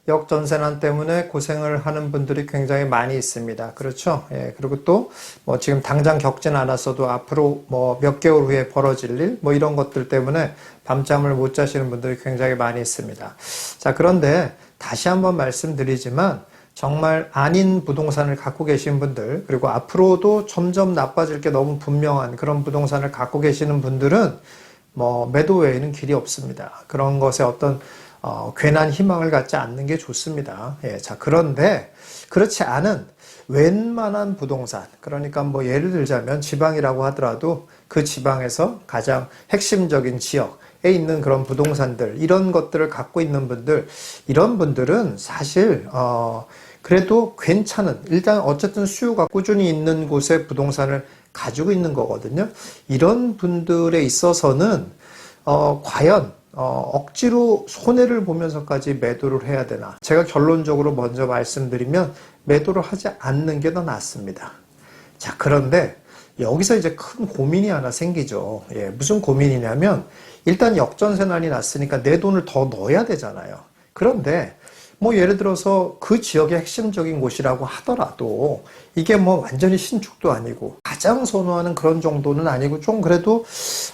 역전세난 때문에 고생을 하는 분들이 굉장히 많이 있습니다. 그렇죠? 예, 그리고 또 뭐 지금 당장 겪진 않았어도 앞으로 뭐 몇 개월 후에 벌어질 일, 뭐 이런 것들 때문에 밤잠을 못 자시는 분들이 굉장히 많이 있습니다. 자, 그런데 다시 한번 말씀드리지만 정말 아닌 부동산을 갖고 계신 분들, 그리고 앞으로도 점점 나빠질 게 너무 분명한 그런 부동산을 갖고 계시는 분들은 뭐 매도 외에는 길이 없습니다. 그런 것에 어떤 괜한 희망을 갖지 않는 게 좋습니다. 예, 자, 그런데 그렇지 않은 웬만한 부동산, 그러니까 뭐 예를 들자면 지방이라고 하더라도 그 지방에서 가장 핵심적인 지역에 있는 그런 부동산들, 이런 것들을 갖고 있는 분들, 이런 분들은 사실 그래도 괜찮은, 일단 어쨌든 수요가 꾸준히 있는 곳에 부동산을 가지고 있는 거거든요. 이런 분들에 있어서는 과연 억지로 손해를 보면서까지 매도를 해야 되나? 제가 결론적으로 먼저 말씀드리면 매도를 하지 않는 게 더 낫습니다. 자, 그런데 여기서 이제 큰 고민이 하나 생기죠. 예, 무슨 고민이냐면 일단 역전세난이 났으니까 내 돈을 더 넣어야 되잖아요. 그런데 뭐 예를 들어서 그 지역의 핵심적인 곳이라고 하더라도 이게 뭐 완전히 신축도 아니고 가장 선호하는 그런 정도는 아니고 좀 그래도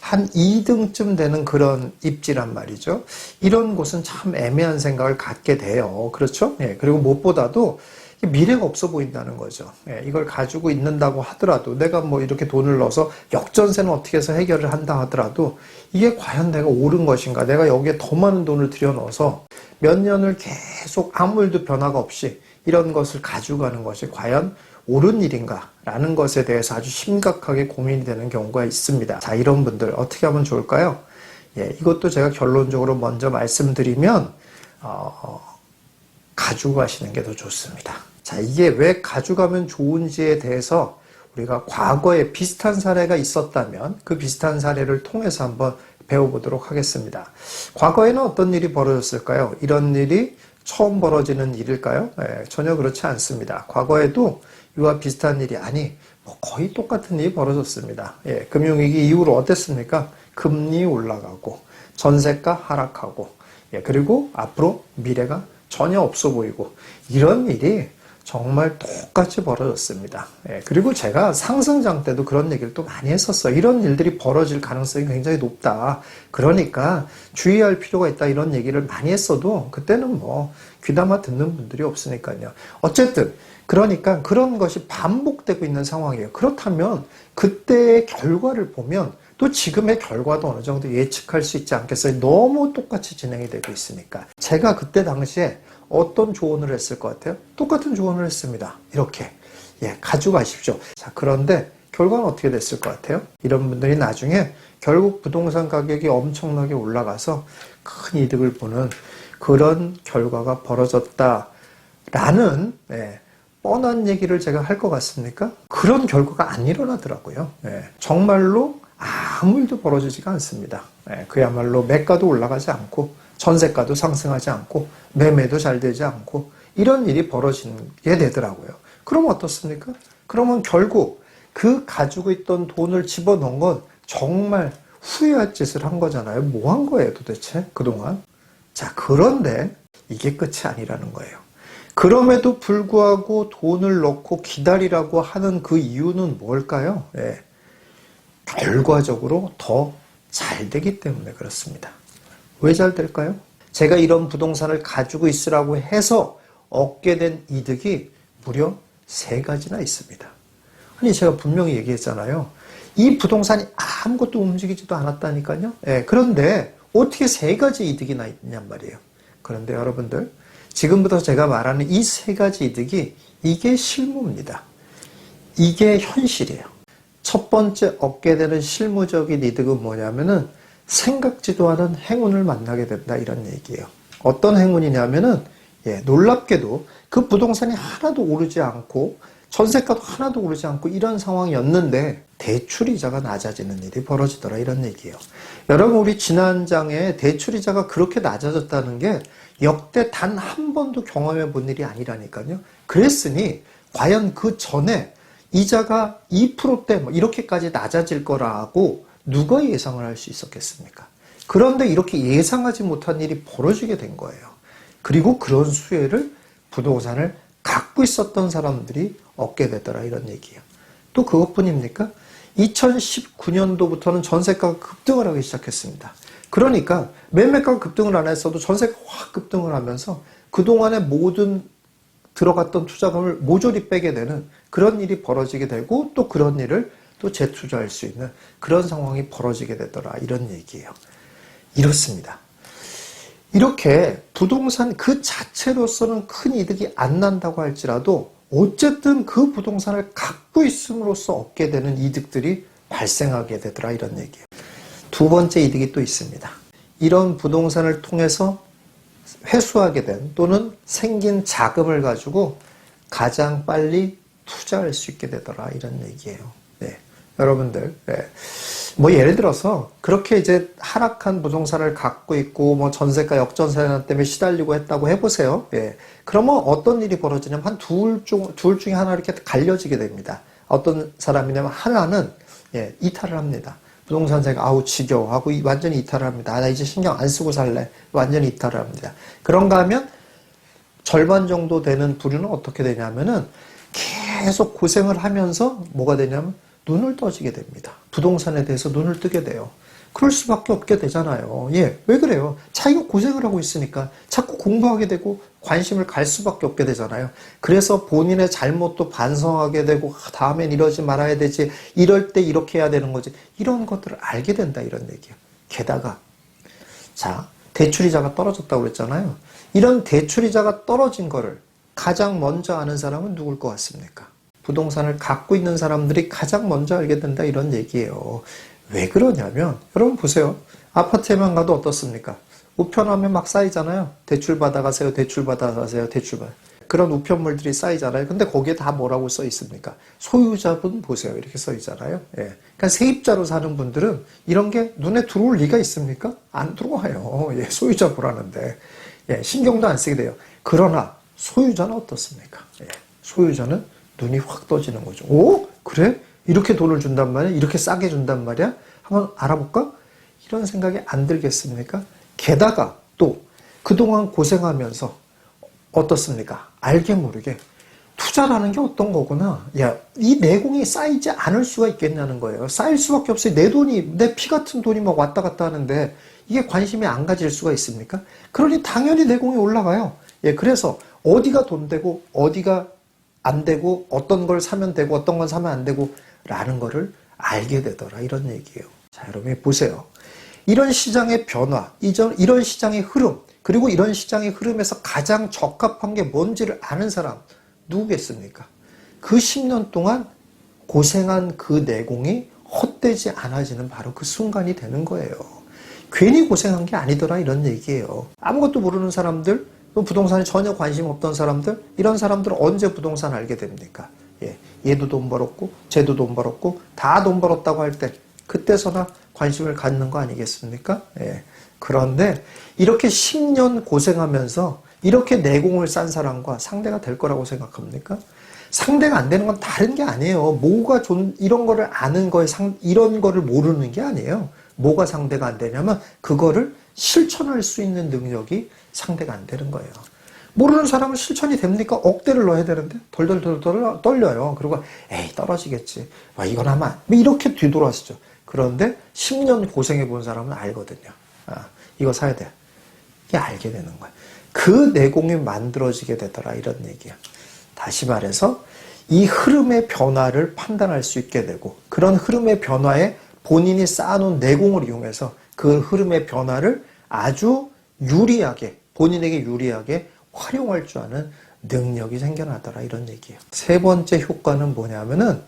한 2등쯤 되는 그런 입지란 말이죠. 이런 곳은 참 애매한 생각을 갖게 돼요. 그렇죠? 예, 그리고 무엇보다도 미래가 없어 보인다는 거죠. 예, 이걸 가지고 있는다고 하더라도 내가 뭐 이렇게 돈을 넣어서 역전세는 어떻게 해서 해결을 한다 하더라도 이게 과연 내가 옳은 것인가? 내가 여기에 더 많은 돈을 들여 넣어서 몇 년을 계속 아무 일도 변화가 없이 이런 것을 가지고 가는 것이 과연 옳은 일인가? 라는 것에 대해서 아주 심각하게 고민이 되는 경우가 있습니다. 자, 이런 분들 어떻게 하면 좋을까요? 예, 이것도 제가 결론적으로 먼저 말씀드리면 가지고 가시는 게 더 좋습니다. 자, 이게 왜 가져가면 좋은지에 대해서 우리가 과거에 비슷한 사례가 있었다면 그 비슷한 사례를 통해서 한번 배워보도록 하겠습니다. 과거에는 어떤 일이 벌어졌을까요? 이런 일이 처음 벌어지는 일일까요? 네, 전혀 그렇지 않습니다. 과거에도 이와 비슷한 일이 뭐 거의 똑같은 일이 벌어졌습니다. 예, 금융위기 이후로 어땠습니까? 금리 올라가고 전세가 하락하고 예, 그리고 앞으로 미래가 전혀 없어 보이고 이런 일이 정말 똑같이 벌어졌습니다. 예, 그리고 제가 상승장 때도 그런 얘기를 또 많이 했었어요. 이런 일들이 벌어질 가능성이 굉장히 높다. 그러니까 주의할 필요가 있다. 이런 얘기를 많이 했어도 그때는 뭐 귀담아 듣는 분들이 없으니까요. 어쨌든 그러니까 그런 것이 반복되고 있는 상황이에요. 그렇다면 그때의 결과를 보면 또 지금의 결과도 어느 정도 예측할 수 있지 않겠어요? 너무 똑같이 진행이 되고 있으니까. 제가 그때 당시에 어떤 조언을 했을 것 같아요? 똑같은 조언을 했습니다. 이렇게. 예, 가져가십시오. 자, 그런데 결과는 어떻게 됐을 것 같아요? 이런 분들이 나중에 결국 부동산 가격이 엄청나게 올라가서 큰 이득을 보는 그런 결과가 벌어졌다라는 뻔한 얘기를 제가 할 것 같습니까? 그런 결과가 안 일어나더라고요. 정말로 아무 일도 벌어지지가 않습니다. 그야말로 매가도 올라가지 않고 전세가도 상승하지 않고 매매도 잘 되지 않고 이런 일이 벌어지게 되더라고요. 그럼 어떻습니까? 그러면 결국 그 가지고 있던 돈을 집어넣은 건 정말 후회할 짓을 한 거잖아요. 뭐 한 거예요 도대체 그동안? 자, 그런데 이게 끝이 아니라는 거예요. 그럼에도 불구하고 돈을 넣고 기다리라고 하는 그 이유는 뭘까요? 결과적으로 더 잘 되기 때문에 그렇습니다. 왜 잘 될까요? 제가 이런 부동산을 가지고 있으라고 해서 얻게 된 이득이 무려 3가지나 있습니다. 아니, 제가 분명히 얘기했잖아요. 이 부동산이 아무것도 움직이지도 않았다니까요. 그런데 어떻게 3가지 이득이 나 있냔 말이에요. 그런데 여러분들, 지금부터 제가 말하는 이 3가지 이득이 이게 실무입니다. 이게 현실이에요. 첫 번째 얻게 되는 실무적인 이득은 뭐냐면은 생각지도 않은 행운을 만나게 된다 이런 얘기예요. 어떤 행운이냐면은 놀랍게도 그 부동산이 하나도 오르지 않고 전세가도 하나도 오르지 않고 이런 상황이었는데 대출이자가 낮아지는 일이 벌어지더라 이런 얘기예요. 여러분, 우리 지난 장에 대출이자가 그렇게 낮아졌다는 게 역대 단 한 번도 경험해 본 일이 아니라니까요. 그랬으니 과연 그 전에 이자가 2%대 뭐 이렇게까지 낮아질 거라고 누가 예상을 할 수 있었겠습니까? 그런데 이렇게 예상하지 못한 일이 벌어지게 된 거예요. 그리고 그런 수혜를 부동산을 갖고 있었던 사람들이 얻게 되더라 이런 얘기예요. 또 그것뿐입니까? 2019년도부터는 전세가가 급등을 하기 시작했습니다. 그러니까 매매가가 급등을 안 했어도 전세가 확 급등을 하면서 그동안의 모든 들어갔던 투자금을 모조리 빼게 되는 그런 일이 벌어지게 되고 또 그런 일을 또 재투자할 수 있는 그런 상황이 벌어지게 되더라 이런 얘기예요. 이렇습니다. 이렇게 부동산 그 자체로서는 큰 이득이 안 난다고 할지라도 어쨌든 그 부동산을 갖고 있음으로써 얻게 되는 이득들이 발생하게 되더라 이런 얘기예요. 두 번째 이득이 또 있습니다. 이런 부동산을 통해서 회수하게 된 또는 생긴 자금을 가지고 가장 빨리 투자할 수 있게 되더라 이런 얘기예요. 네. 여러분들, 네. 뭐 예를 들어서 그렇게 이제 하락한 부동산을 갖고 있고 뭐 전세가 역전세나 때문에 시달리고 했다고 해보세요. 예. 그러면 어떤 일이 벌어지냐면 한 둘 중에 하나 이렇게 갈려지게 됩니다. 어떤 사람이냐면 하나는 예, 이탈을 합니다. 부동산세가 아우 지겨워 하고 완전히 이탈을 합니다. 나 이제 신경 안 쓰고 살래. 완전히 이탈을 합니다. 그런가 하면 절반 정도 되는 부류는 어떻게 되냐면은 계속 고생을 하면서 뭐가 되냐면 눈을 떠지게 됩니다. 부동산에 대해서 눈을 뜨게 돼요. 그럴 수밖에 없게 되잖아요. 예, 왜 그래요? 자기가 고생을 하고 있으니까 자꾸 공부하게 되고 관심을 갈 수밖에 없게 되잖아요. 그래서 본인의 잘못도 반성하게 되고 다음엔 이러지 말아야 되지, 이럴 때 이렇게 해야 되는 거지, 이런 것들을 알게 된다 이런 얘기예요. 게다가 자, 대출이자가 떨어졌다고 그랬잖아요. 이런 대출이자가 떨어진 거를 가장 먼저 아는 사람은 누굴 것 같습니까? 부동산을 갖고 있는 사람들이 가장 먼저 알게 된다 이런 얘기예요. 왜 그러냐면 여러분 보세요. 아파트에만 가도 어떻습니까? 우편하면 막 쌓이잖아요. 대출 받아가세요. 대출 받아가세요. 대출 받아. 그런 우편물들이 쌓이잖아요. 근데 거기에 다 뭐라고 써 있습니까? 소유자분 보세요. 이렇게 써 있잖아요. 예. 그러니까 세입자로 사는 분들은 이런 게 눈에 들어올 리가 있습니까? 안 들어와요. 예. 소유자 보라는데. 예. 신경도 안 쓰게 돼요. 그러나 소유자는 어떻습니까? 예. 소유자는 눈이 확 떠지는 거죠. 오? 그래? 이렇게 돈을 준단 말이야? 이렇게 싸게 준단 말이야? 한번 알아볼까? 이런 생각이 안 들겠습니까? 게다가 또 그동안 고생하면서 어떻습니까? 알게 모르게 투자라는 게 어떤 거구나. 야, 이 내공이 쌓이지 않을 수가 있겠냐는 거예요. 쌓일 수밖에 없어요. 내 돈이, 내 피 같은 돈이 막 왔다 갔다 하는데 이게 관심이 안 가질 수가 있습니까? 그러니 당연히 내공이 올라가요. 예, 그래서 어디가 돈 되고 어디가 안 되고 어떤 걸 사면 되고 어떤 건 사면 안 되고 라는 거를 알게 되더라 이런 얘기예요. 자, 여러분 보세요. 이런 시장의 변화, 이런 시장의 흐름, 그리고 이런 시장의 흐름에서 가장 적합한 게 뭔지를 아는 사람 누구겠습니까? 그 10년 동안 고생한 그 내공이 헛되지 않아지는 바로 그 순간이 되는 거예요. 괜히 고생한 게 아니더라 이런 얘기예요. 아무것도 모르는 사람들, 부동산에 전혀 관심 없던 사람들, 이런 사람들은 언제 부동산 알게 됩니까? 예, 얘도 돈 벌었고 쟤도 돈 벌었고 다 돈 벌었다고 할 때 그때서나 관심을 갖는 거 아니겠습니까? 예. 그런데 이렇게 10년 고생하면서 이렇게 내공을 싼 사람과 상대가 될 거라고 생각합니까? 상대가 안 되는 건 다른 게 아니에요. 뭐가 이런 거를 아는 거에 이런 거를 모르는 게 아니에요. 뭐가 상대가 안 되냐면 그거를 실천할 수 있는 능력이 상대가 안 되는 거예요. 모르는 사람은 실천이 됩니까? 억대를 넣어야 되는데 덜덜덜 떨려요. 그리고 에이 떨어지겠지. 와, 이건 하면 이렇게 뒤돌아서죠. 그런데 10년 고생해 본 사람은 알거든요. 아, 이거 사야 돼. 이게 알게 되는 거야. 그 내공이 만들어지게 되더라 이런 얘기야. 다시 말해서 이 흐름의 변화를 판단할 수 있게 되고 그런 흐름의 변화에 본인이 쌓아놓은 내공을 이용해서 그 흐름의 변화를 아주 유리하게 본인에게 유리하게 활용할 줄 아는 능력이 생겨나더라 이런 얘기예요. 세 번째 효과는 뭐냐면은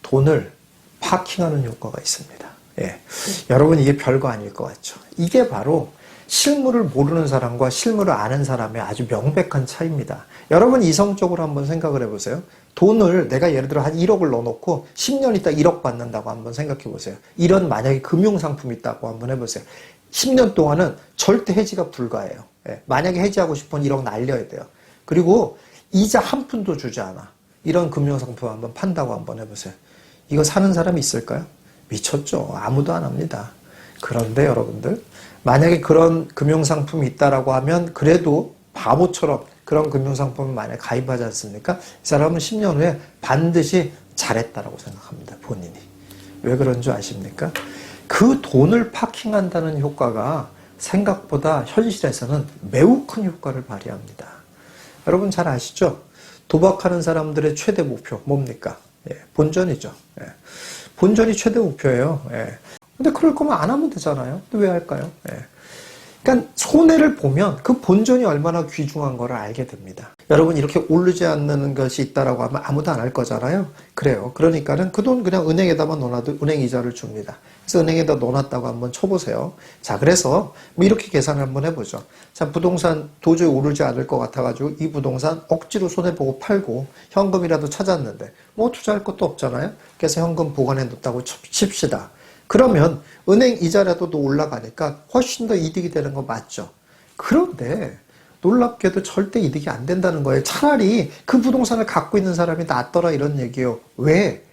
돈을 파킹하는 효과가 있습니다. 예. 여러분 이게 별거 아닐 것 같죠. 이게 바로 실물을 모르는 사람과 실물을 아는 사람의 아주 명백한 차이입니다. 여러분 이성적으로 한번 생각을 해보세요. 돈을 내가 예를 들어 한 1억을 넣어놓고 10년 있다 1억 받는다고 한번 생각해 보세요. 이런 만약에 금융상품이 있다고 한번 해보세요. 10년 동안은 절대 해지가 불가해요. 예. 만약에 해지하고 싶으면 1억 날려야 돼요. 그리고 이자 한 푼도 주지 않아. 이런 금융상품 한번 판다고 한번 해보세요. 이거 사는 사람이 있을까요? 미쳤죠. 아무도 안 합니다. 그런데 여러분들 만약에 그런 금융상품이 있다라고 하면 그래도 바보처럼 그런 금융상품을 만약에 가입하지 않습니까? 이 사람은 10년 후에 반드시 잘했다라고 생각합니다. 본인이. 왜 그런 줄 아십니까? 그 돈을 파킹한다는 효과가 생각보다 현실에서는 매우 큰 효과를 발휘합니다. 여러분 잘 아시죠? 도박하는 사람들의 최대 목표 뭡니까? 예, 본전이죠. 예. 본전이 최대 목표예요. 예. 근데 그럴 거면 안 하면 되잖아요. 왜 할까요? 예. 그러니까 손해를 보면 그 본전이 얼마나 귀중한 거를 알게 됩니다. 여러분 이렇게 오르지 않는 것이 있다라고 하면 아무도 안 할 거잖아요. 그래요. 그러니까는 그 돈 그냥 은행에다만 넣어놔도 은행 이자를 줍니다. 그래서 은행에다 넣어놨다고 한번 쳐보세요. 자, 그래서 뭐 이렇게 계산을 한번 해보죠. 자, 부동산 도저히 오르지 않을 것 같아가지고 이 부동산 억지로 손해보고 팔고 현금이라도 찾았는데 뭐 투자할 것도 없잖아요. 그래서 현금 보관해 뒀다고 칩시다. 그러면 은행 이자라도 올라가니까 훨씬 더 이득이 되는 거 맞죠? 그런데 놀랍게도 절대 이득이 안 된다는 거예요. 차라리 그 부동산을 갖고 있는 사람이 낫더라 이런 얘기예요. 왜?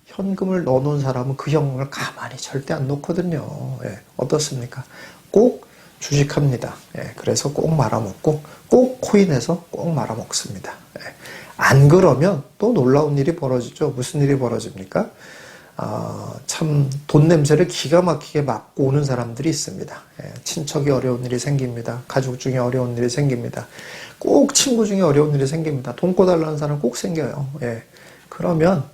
현금을 넣어놓은 사람은 그 현금을 가만히 절대 안 놓거든요. 예, 어떻습니까? 꼭 주식합니다. 예, 그래서 꼭 말아먹고 꼭 코인해서 꼭 말아먹습니다. 예, 안 그러면 또 놀라운 일이 벌어지죠. 무슨 일이 벌어집니까? 참 돈 냄새를 기가 막히게 맡고 오는 사람들이 있습니다. 예, 친척이 어려운 일이 생깁니다. 가족 중에 어려운 일이 생깁니다. 꼭 친구 중에 어려운 일이 생깁니다. 돈 꿔달라는 사람 꼭 생겨요. 예, 그러면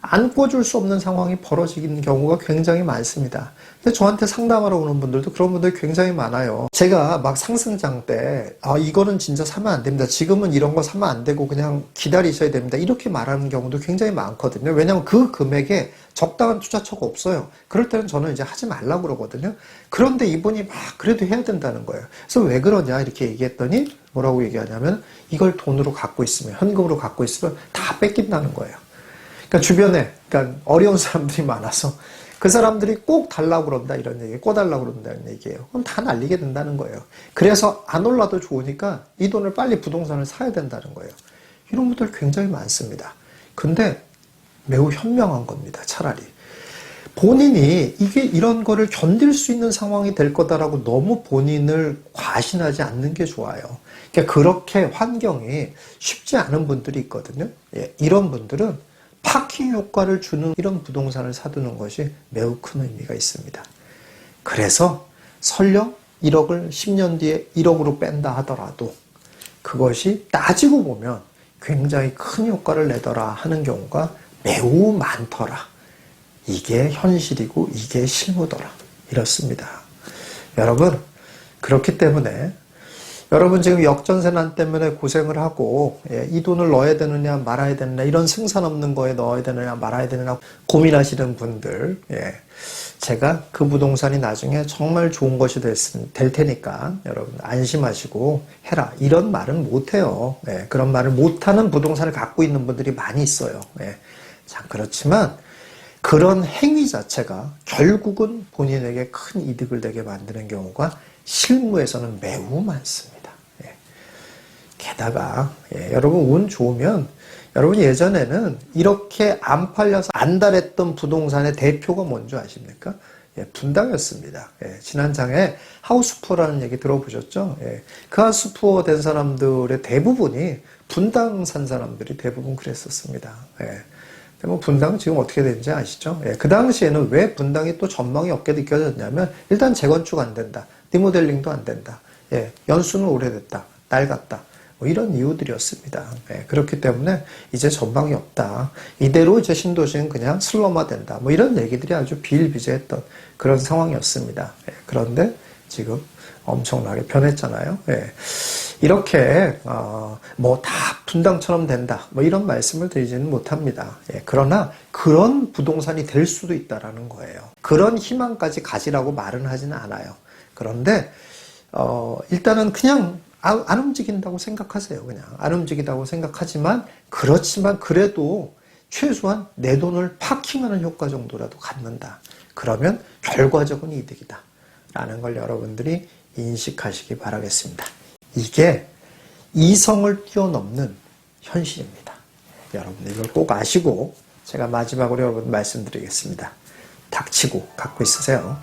안 꿔줄 수 없는 상황이 벌어지는 경우가 굉장히 많습니다. 근데 저한테 상담하러 오는 분들도 그런 분들이 굉장히 많아요. 제가 막 상승장 때 이거는 진짜 사면 안 됩니다. 지금은 이런 거 사면 안 되고 그냥 기다리셔야 됩니다. 이렇게 말하는 경우도 굉장히 많거든요. 왜냐하면 그 금액에 적당한 투자처가 없어요. 그럴 때는 저는 이제 하지 말라고 그러거든요. 그런데 이분이 막 그래도 해야 된다는 거예요. 그래서 왜 그러냐 이렇게 얘기했더니 뭐라고 얘기하냐면 이걸 돈으로 갖고 있으면 현금으로 갖고 있으면 다 뺏긴다는 거예요. 그러니까 주변에 그러니까 어려운 사람들이 많아서 그 사람들이 꼭 달라고 그런다 이런 얘기, 꿔달라고 그런다는 얘기예요. 그럼 다 날리게 된다는 거예요. 그래서 안 올라도 좋으니까 이 돈을 빨리 부동산을 사야 된다는 거예요. 이런 분들 굉장히 많습니다. 근데 매우 현명한 겁니다. 차라리. 본인이 이게 이런 거를 견딜 수 있는 상황이 될 거다라고 너무 본인을 과신하지 않는 게 좋아요. 그러니까 그렇게 환경이 쉽지 않은 분들이 있거든요. 예, 이런 분들은 파킹 효과를 주는 이런 부동산을 사두는 것이 매우 큰 의미가 있습니다. 그래서 설령 1억을 10년 뒤에 1억으로 뺀다 하더라도 그것이 따지고 보면 굉장히 큰 효과를 내더라 하는 경우가 매우 많더라. 이게 현실이고 이게 실무더라. 이렇습니다. 여러분, 그렇기 때문에 여러분 지금 역전세난 때문에 고생을 하고 이 돈을 넣어야 되느냐 말아야 되느냐 이런 승산 없는 거에 넣어야 되느냐 말아야 되느냐 고민하시는 분들 제가 그 부동산이 나중에 정말 좋은 것이 될 테니까 여러분 안심하시고 해라 이런 말은 못해요. 그런 말을 못하는 부동산을 갖고 있는 분들이 많이 있어요. 자, 그렇지만 그런 행위 자체가 결국은 본인에게 큰 이득을 되게 만드는 경우가 실무에서는 매우 많습니다. 게다가 여러분 운 좋으면 여러분 예전에는 이렇게 안 팔려서 안달했던 부동산의 대표가 뭔지 아십니까? 분당이었습니다. 지난 장에 하우스푸어라는 얘기 들어보셨죠? 그 하우스푸어 된 사람들의 대부분이 분당 산 사람들이 대부분 그랬었습니다. 뭐 분당은 지금 어떻게 되는지 아시죠? 그 당시에는 왜 분당이 또 전망이 없게 느껴졌냐면 일단 재건축 안 된다. 리모델링도 안 된다. 연수는 오래됐다. 낡았다. 뭐 이런 이유들이었습니다. 그렇기 때문에 이제 전망이 없다. 이대로 이제 신도시는 그냥 슬럼화된다. 뭐 이런 얘기들이 아주 비일비재했던 그런 상황이었습니다. 그런데 지금 엄청나게 변했잖아요. 이렇게 뭐 다 분당처럼 된다. 뭐 이런 말씀을 드리지는 못합니다. 그러나 그런 부동산이 될 수도 있다라는 거예요. 그런 희망까지 가지라고 말은 하지는 않아요. 그런데 일단은 그냥 안 움직인다고 생각하세요. 그냥 안 움직인다고 생각하지만 그렇지만 그래도 최소한 내 돈을 파킹하는 효과 정도라도 갖는다. 그러면 결과적인 이득이다. 라는 걸 여러분들이 인식하시기 바라겠습니다. 이게 이성을 뛰어넘는 현실입니다. 여러분들 이걸 꼭 아시고 제가 마지막으로 여러분 말씀드리겠습니다. 닥치고 갖고 있으세요.